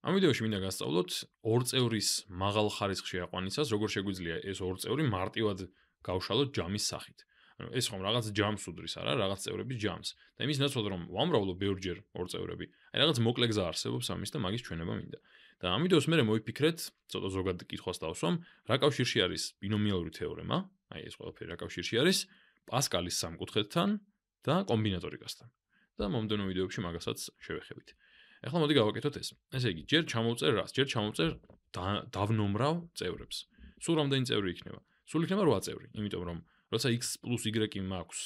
ამ ვიდეოში მინდა გასწავლოთ ორ წევრის მაღალ ხარისხში აყვანისას, როგორ შეგვიძლია ეს ორ წევრი მარტივად გავშალოთ ჯამის სახით. ანუ ეს ხომ რაღაც ჯამს უდრის, არა, რაღაც წევრების ჯამს. და იმის ნაცვლად რომ ვამრავლო ბევრჯერ ორ წევრები, აი რაღაც მოკლე გზა არსებობს ამის და მაგის ჩვენება მინდა. და ამ ვიდეოს მერე მოვიფიქრეთ, ცოტა ზოგად კითხვას დავსვამ, რა კავშირში არის ბინომიალური თეორემა, აი ეს ყველაფერი რა კავშირში არის პასკალის სამკუთხედთან და კომბინატორიკასთან. და მომდევნო ვიდეოებში მაგასაც შევეხებით. ეხლა მოდი გავაკეთოთ ეს. ესე იგი, ჯერ ჩამოვწერ რას? ჯერ ჩამოვწერ დავნომრავ წევრებს. სულ რამდენი წევრი იქნება? სულ იქნება 8 წევრი, იმიტომ რომ როცა x + y მაქვს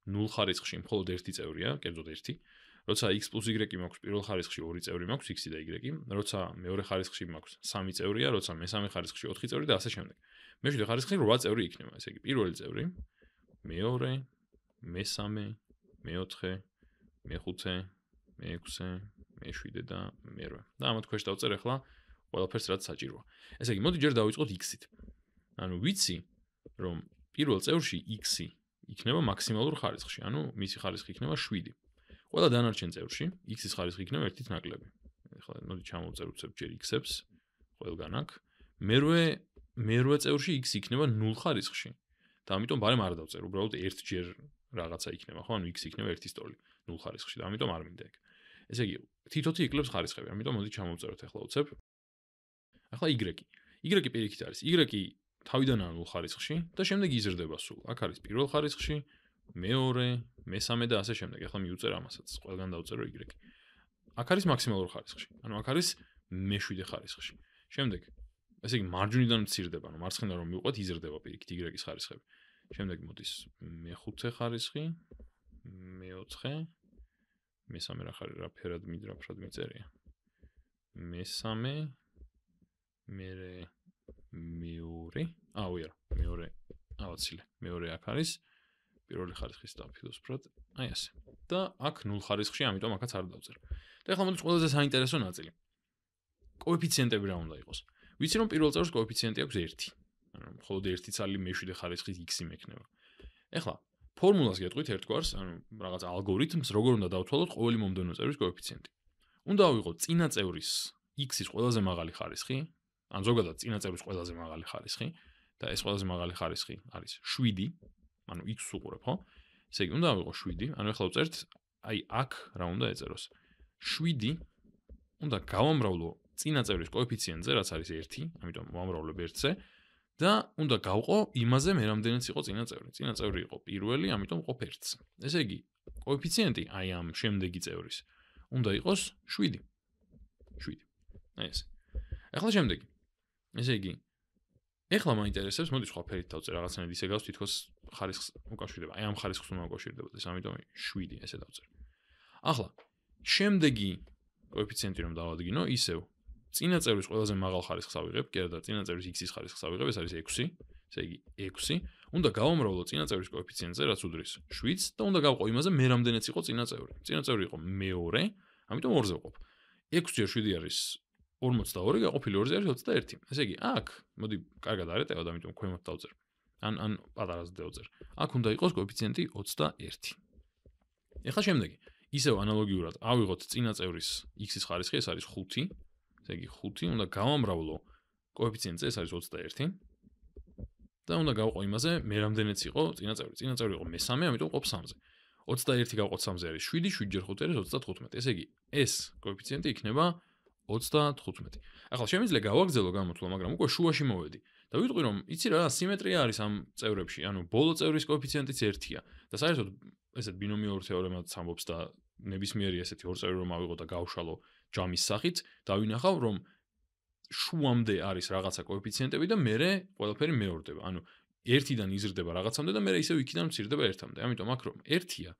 0 ხარისხში მხოლოდ ერთი წევრია, კერძოდ ერთი. როცა x + y მაქვს პირველ ხარისხში 2 წევრი მაქვს x და y, როცა მეორე ხარისხში მაქვს 3 წევრია, როცა მესამე ხარისხში 4 წევრი და ასე შემდეგ. მეშვიდე ხარისხში 8 წევრი იქნება. ესე იგი, პირველი წევრი, მეორე, მესამე, მეოთხე, მეხუთე, მეექვსე, მეშვიდე და მერვე. და ამათ ქვეშ დავწერ ახლა ყველაფერს რაც საჭიროა. ესე იგი, მოდი ჯერ დავიწყოთ x-ით. ანუ ვიცი, რომ პირველ წევრში x-ი იქნება მაქსიმალურ ხარისხში, ანუ მისი ხარისხი იქნება 7. ყველა დანარჩენ წევრში x-ის ხარისხი იქნება 1-ით ნაკლები. ახლა მოდი ჩამოვწერ უცებ ჯერ x-ებს ყველგან აქ. მერვე წევრში x იქნება 0 ხარისხში. და ამიტომ ბარემ არ დავწერ, უბრალოდ ერთჯერ რაღაცა იქნება, ხო? ანუ x იქნება 1-ის ტოლი 0 ხარისხში და ამიტომ არ მინდა ეგ. ესე იგი, თითოთი იკლებს ხარისხები, ამიტომ მოდი ჩამოვწეროთ ახლა უცებ. ახლა y. y პირიქით არის. y თავიდანაა 0 ხარისხში და შემდეგ იზრდება სულ. აქ არის პირველ ხარისხში, მეორე, მესამე და ასე შემდეგ. ახლა მიუწერ ამასაც, ყველგან დავწერო y. აქ არის მაქსიმალურ ხარისხში. ანუ აქ არის მე-7 ხარისხში. შემდეგ, ესე იგი, მარჯვნიდან მცირდება, ანუ მარცხნიდან რომ მივყვეთ, იზრდება პირიქით y-ის ხარისხები. შემდეგ მოდის მე-5 ხარისხი, მე-4, მესამე რა ფერად მიწერია. მესამე, მეორე, მეორე, ავაცილე. მეორე აქ არის პირველი ხარისხის დაფილოსფრად, აი ასე. და აქ 0 ხარისხში, ამიტომ აქაც არ დავწერ. და ახლა მოდის ყველაზე საინტერესო ნაწილი. კოეფიციენტები რა უნდა იყოს? ვიცი რომ პირველ წევრს კოეფიციენტი აქვს 1. ანუ მხოლოდ 1 ცალი მე-7 ხარისხის x-ი მექნება. ეხლა ფორმულას გეტყვით ერთგვარს, ანუ რაღაც ალგორითმს, როგორ უნდა დავთვალოთ ყოველი მომდევნო წევრის კოეფიციენტი. უნდა ავიღოთ წინა წევრის x-ის ყველაზე მაღალი ხარისხი, ან ზოგადად წინა წევრის ყველაზე მაღალი ხარისხი და ეს ყველაზე მაღალი ხარისხი არის 7, ანუ x უყურებ, ხო? ესე იგი, უნდა ავიღო 7, ანუ ეხლა ვწერთ, აი აქ რა უნდა ეწეროს. 7 უნდა გავამრავლო წინა წევრის კოეფიციენტზე, რაც არის 1, ამიტომ ვამრავლებ 1-ზე. და უნდა გავყო იმაზე მე რამდენიც იყო წინა წევრი. წინა წევრი იყო პირველი, ამიტომ ვყოფ 1-ს. ესე იგი, კოეფიციენტი აი ამ შემდეგი წევრის უნდა იყოს 7. 7. აი ეს. ახლა შემდეგი. ესე იგი, ახლა მაინტერესებს, მოდი სხვა ფერით დავწერ რაღაცნაირად ისე გავს თითქოს ხარისხს უკავშირდება. აი ამ ხარისხს უნდა უკავშირდებოდეს, ამიტომ 7 ესე დავწერ. ახლა შემდეგი კოეფიციენტი რომ დავადგინო, ისევ წინა წევრის ყველაზე მაღალ ხარისხს ავიღებ, კი არა და წინა წევრის x-ის ხარისხს ავიღებ, ეს არის 6. ესე იგი 6. უნდა გავამრავლო წინა წევრის კოეფიციენტზე, რაც უდრის 7 და უნდა გავყო იმაზე მე რამდენიც იყო წინა წევრი. წინა წევრი იყო მეორე, ამიტომ 2-ზე ვყოფ. 6 ჯერ 7 არის 42, გაყოფილი 2-ზე არის 21. ესე იგი, აქ, მოდი კარგად არეტევად, ამიტომ ქვემოთ დავწერ. ან პატარაზე დავწერ. აქ უნდა იყოს კოეფიციენტი 21. ეხლა შემდეგი. ისევ ანალოგიურად ავიღოთ წინა წევრის x-ის ხარისხი, ეს არის 5. ესე იგი 5 უნდა გავამრავლო კოეფიციენტზე, ეს არის 21 და უნდა გავყო იმაზე მე რამდენიც იყო წინა წევრი. წინა წევრი იყო მესამე, ამიტომ ვყოფ 3-ზე. 21 გავყოთ 3-ზე არის 7, 7 ჯერ 5 არის 35. ესე იგი, ეს კოეფიციენტი იქნება 35. ახლა შემიძლია გავაგრძელო გამოთვლა, მაგრამ უკვე შუაში მოვედი და ვიტყვი რომ იცი რა, სიმეტრია არის ამ წევრებში, ანუ ბოლო წევრის კოეფიციენტიც 1-ია და საერთოდ ესეთ ბინომიალურ თეორემაც ამბობს და ნებისმიერი ესეთი ორ წევრი რომ ავიღო და გავშალო ჯამის სახით, დავინახავ რომ შუამდე არის რაღაცა კოეფიციენტები და მერე ყველაფერი მეორდება. ანუ 1-დან იზრდება რაღაცამდე და მერე ისევ იქიდან მცირდება 1-მდე. ამიტომ აქ რომ 1-ია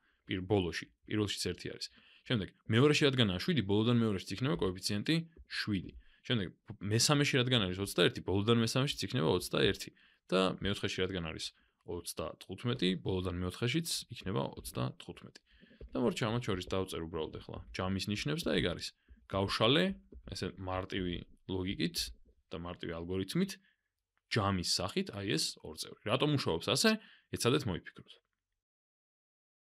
ბოლოში, პირველშიც 1 არის. შემდეგ მეორეში რადგან არის 7, ბოლოდან მეორეშიც იქნება კოეფიციენტი 7. შემდეგ მესამეში რადგან არის 21, ბოლოდან მესამეშიც იქნება 21 და მეოთხეში რადგან არის 35, ბოლოდან მეოთხეშიც იქნება 35. და მორჩა ამათ შორის დავწერ უბრალოდ ახლა ჯამის ნიშნებს და ეგ არის. გავშალე ესე მარტივი ლოგიკით და მარტივი ალგორითმით ჯამის სახით აი ეს ორ წევრი. რატომ მუშაობს ასე? ეცადეთ მოიფიქროთ.